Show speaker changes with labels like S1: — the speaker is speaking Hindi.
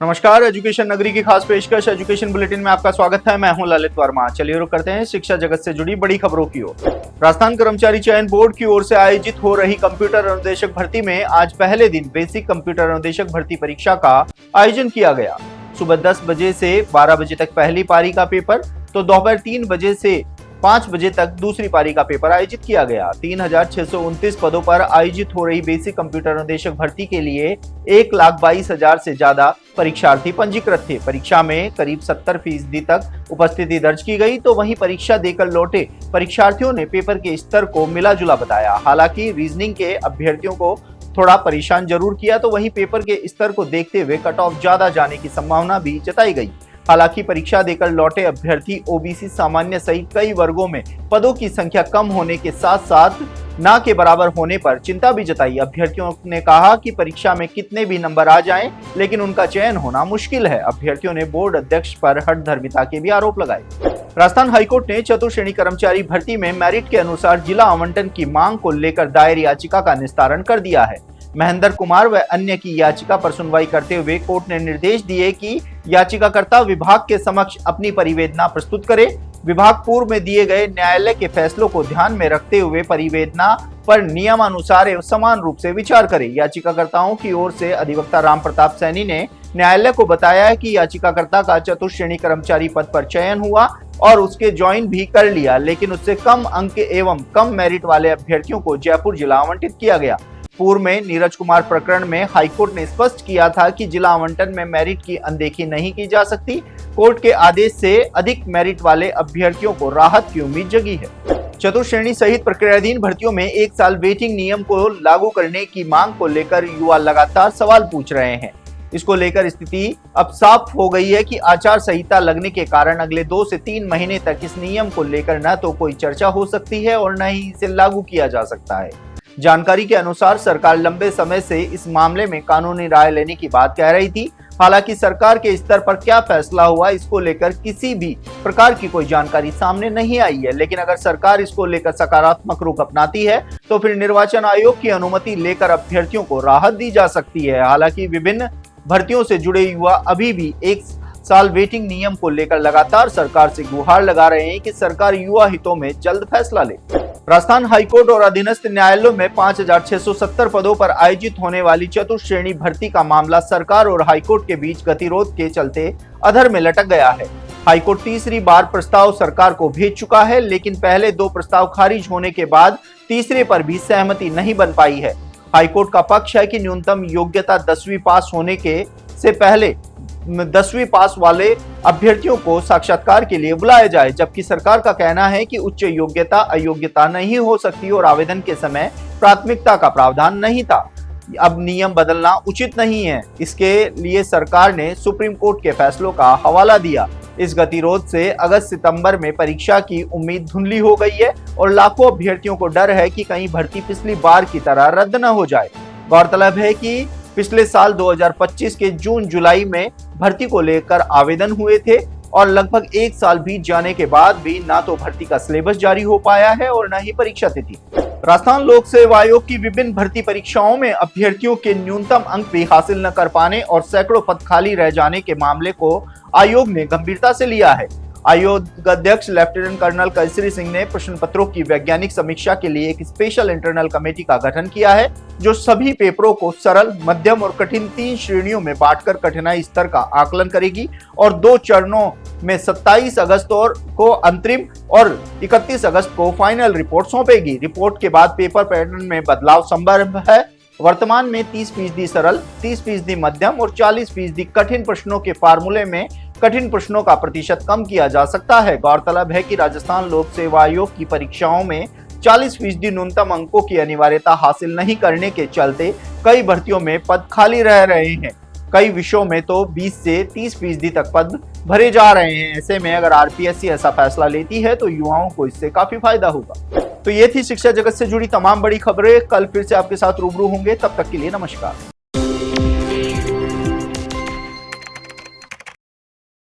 S1: नमस्कार, एजुकेशन नगरी की खास पेशकश एजुकेशन बुलेटिन में आपका स्वागत है। मैं हूं ललित वर्मा। चलिए रुक करते हैं शिक्षा जगत से जुड़ी बड़ी खबरों की ओर। राजस्थान कर्मचारी चयन बोर्ड की ओर से आयोजित हो रही कंप्यूटर अनुदेशक भर्ती में आज पहले दिन बेसिक कंप्यूटर अनुदेशक भर्ती परीक्षा का आयोजन किया गया। सुबह 10 बजे से 12 बजे तक पहली पारी का पेपर तो दोपहर 3 बजे से 5 बजे तक दूसरी पारी का पेपर आयोजित किया गया। 3629 पदों पर आयोजित हो रही बेसिक कंप्यूटर अनुदेशक भर्ती के लिए 1,22,000 से ज्यादा परीक्षार्थी पंजीकृत थे। परीक्षा में करीब 70% तक उपस्थिति दर्ज की गई, तो वहीं परीक्षा देकर लौटे परीक्षार्थियों ने पेपर के स्तर को मिला जुला बताया। हालांकि रीजनिंग के अभ्यर्थियों को थोड़ा परेशान जरूर किया, तो वहीं पेपर के स्तर को देखते हुए कट ऑफ ज्यादा जाने की संभावना भी जताई गई। हालांकि परीक्षा देकर लौटे अभ्यर्थी ओबीसी सामान्य सहित कई वर्गों में पदों की संख्या कम होने के साथ साथ ना के बराबर होने पर चिंता भी जताई। अभ्यर्थियों ने कहा कि परीक्षा में कितने भी नंबर आ जाएं, लेकिन उनका चयन होना मुश्किल है। अभ्यर्थियों ने बोर्ड अध्यक्ष पर हठधर्मिता के भी आरोप लगाए। राजस्थान हाईकोर्ट ने चतुर्श्रेणी कर्मचारी भर्ती में मेरिट के अनुसार जिला आवंटन की मांग को लेकर दायर याचिका का निस्तारण कर दिया है। महेंद्र कुमार व अन्य की याचिका पर सुनवाई करते हुए कोर्ट ने निर्देश दिए कि याचिकाकर्ता विभाग के समक्ष अपनी परिवेदना प्रस्तुत करे। विभाग पूर्व में दिए गए न्यायालय के फैसलों को ध्यान में रखते हुए परिवेदना पर नियमानुसार एवं समान रूप से विचार करे। याचिकाकर्ताओं की ओर से अधिवक्ता राम प्रताप सैनी ने न्यायालय को बताया है कि याचिकाकर्ता का चतुर्श्रेणी कर्मचारी पद पर चयन हुआ और उसके ज्वाइन भी कर लिया, लेकिन उससे कम अंक एवं कम मेरिट वाले अभ्यर्थियों को जयपुर जिला आवंटित किया गया। पूर्व में नीरज कुमार प्रकरण में हाईकोर्ट ने स्पष्ट किया था कि जिला आवंटन में मेरिट की अनदेखी नहीं की जा सकती। कोर्ट के आदेश से अधिक मेरिट वाले अभ्यर्थियों को राहत की उम्मीद जगी है। चतुर्श्रेणी सहित प्रक्रियाधीन भर्तियों में 1 साल वेटिंग नियम को लागू करने की मांग को लेकर युवा लगातार सवाल पूछ रहे हैं। इसको लेकर स्थिति अब साफ हो गई है कि आचार संहिता लगने के कारण अगले 2 से 3 महीने तक इस नियम को लेकर न तो कोई चर्चा हो सकती है और न ही इसे लागू किया जा सकता है। जानकारी के अनुसार सरकार लंबे समय से इस मामले में कानूनी राय लेने की बात कह रही थी। हालांकि सरकार के स्तर पर क्या फैसला हुआ, इसको लेकर किसी भी प्रकार की कोई जानकारी सामने नहीं आई है। लेकिन अगर सरकार इसको लेकर सकारात्मक रुख अपनाती है तो फिर निर्वाचन आयोग की अनुमति लेकर अभ्यर्थियों को राहत दी जा सकती है। हालांकि विभिन्न भर्तियों से जुड़े युवा अभी भी 1 साल वेटिंग नियम को लेकर लगातार सरकार से गुहार लगा रहे हैं कि सरकार युवा हितों में जल्द फैसला ले। राजस्थान हाईकोर्ट और अधीनस्थ न्यायालयों में 5670 पदों पर आयोजित होने वाली चतुर्श्रेणी भर्ती का मामला सरकार और हाईकोर्ट के बीच गतिरोध के चलते अधर में लटक गया है। हाईकोर्ट तीसरी बार प्रस्ताव सरकार को भेज चुका है, लेकिन पहले 2 प्रस्ताव खारिज होने के बाद तीसरे पर भी सहमति नहीं बन पाई है। हाईकोर्ट का पक्ष है कि न्यूनतम योग्यता 10वीं पास होने के से पहले 10वीं पास वाले अभ्यर्थियों को साक्षात्कार के लिए बुलाया जाए, जबकि सरकार का कहना है कि उच्च योग्यता अयोग्यता नहीं हो सकती और आवेदन के समय प्राथमिकता का प्रावधान नहीं था। अब नियम बदलना उचित नहीं है। इसके लिए सरकार ने सुप्रीम कोर्ट के फैसलों का हवाला दिया। इस गतिरोध से अगस्त सितंबर में परीक्षा की उम्मीद धुंधली हो गई है और लाखों अभ्यर्थियों को डर है कि कहीं भर्ती पिछली बार की तरह रद्द न हो जाए। गौरतलब है कि पिछले साल 2025 के जून जुलाई में भर्ती को लेकर आवेदन हुए थे और लगभग 1 साल बीत जाने के बाद भी ना तो भर्ती का सिलेबस जारी हो पाया है और न ही परीक्षा तिथि। राजस्थान लोक सेवा आयोग की विभिन्न भर्ती परीक्षाओं में अभ्यर्थियों के न्यूनतम अंक भी हासिल न कर पाने और सैकड़ों पद खाली रह जाने के मामले को आयोग ने गंभीरता से लिया है। आयोग अध्यक्ष लेफ्टिनेंट कर्नल केसरी सिंह ने प्रश्न पत्रों की वैज्ञानिक समीक्षा के लिए एक स्पेशल इंटरनल कमेटी का गठन किया है, जो सभी पेपरों को सरल, मध्यम और कठिन 3 श्रेणियों में बांटकर कठिनाई स्तर का आकलन करेगी और 2 चरणों में 27 अगस्त को अंतरिम और 31 अगस्त को फाइनल रिपोर्ट सौंपेगी। रिपोर्ट के बाद पेपर पैटर्न में बदलाव संभव है। वर्तमान में 30% सरल, 30% मध्यम और 40% कठिन प्रश्नों के फार्मूले में कठिन प्रश्नों का प्रतिशत कम किया जा सकता है। गौरतलब है कि राजस्थान लोक सेवा आयोग की परीक्षाओं में 40% न्यूनतम अंकों की अनिवार्यता हासिल नहीं करने के चलते कई भर्तियों में पद खाली रह रहे हैं। कई विषयों में तो 20 से 30% तक पद भरे जा रहे हैं। ऐसे में अगर आरपीएससी ऐसा फैसला लेती है तो युवाओं को इससे काफी फायदा होगा। तो ये थी शिक्षा जगत से जुड़ी तमाम बड़ी खबरें। कल फिर से आपके साथ रूबरू होंगे, तब तक के लिए नमस्कार।